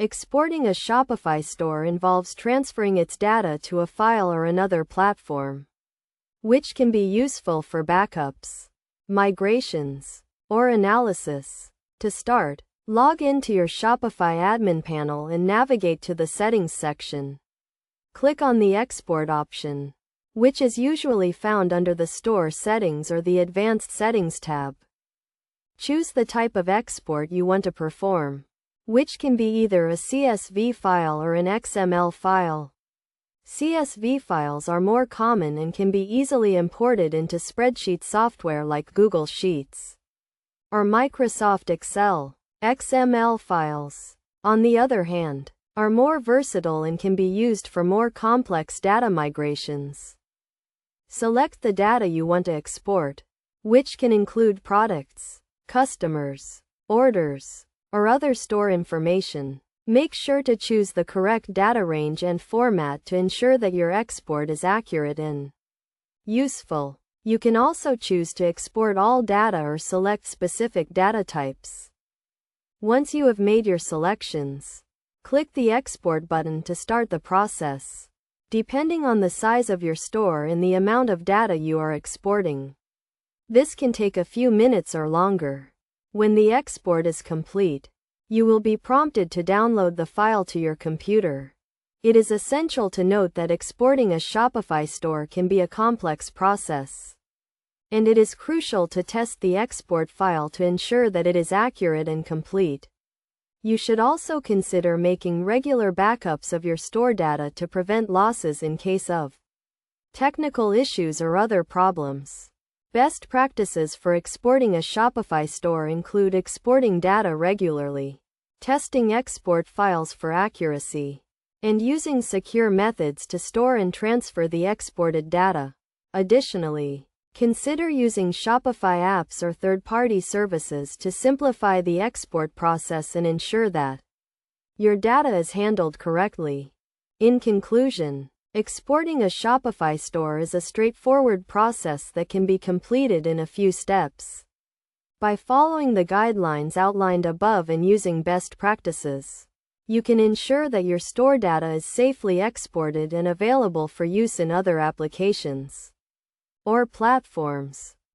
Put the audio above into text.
Exporting a Shopify store involves transferring its data to a file or another platform, which can be useful for backups, migrations, or analysis. To start, log into your Shopify admin panel and navigate to the Settings section. Click on the Export option, which is usually found under the Store Settings or the Advanced Settings tab. Choose the type of export you want to perform, which can be either a CSV file or an XML file. CSV files are more common and can be easily imported into spreadsheet software like Google Sheets or Microsoft Excel. XML files, on the other hand, are more versatile and can be used for more complex data migrations. Select the data you want to export, which can include products, customers, orders, or other store information. Make sure to choose the correct data range and format to ensure that your export is accurate and useful. You can also choose to export all data or select specific data types. Once you have made your selections, click the Export button to start the process. Depending on the size of your store and the amount of data you are exporting, this can take a few minutes or longer. When the export is complete, you will be prompted to download the file to your computer. It is essential to note that exporting a Shopify store can be a complex process, and it is crucial to test the export file to ensure that it is accurate and complete. You should also consider making regular backups of your store data to prevent losses in case of technical issues or other problems. Best practices for exporting a Shopify store include exporting data regularly, testing export files for accuracy, and using secure methods to store and transfer the exported data. Additionally, consider using Shopify apps or third-party services to simplify the export process and ensure that your data is handled correctly. In conclusion, exporting a Shopify store is a straightforward process that can be completed in a few steps. By following the guidelines outlined above and using best practices, you can ensure that your store data is safely exported and available for use in other applications or platforms.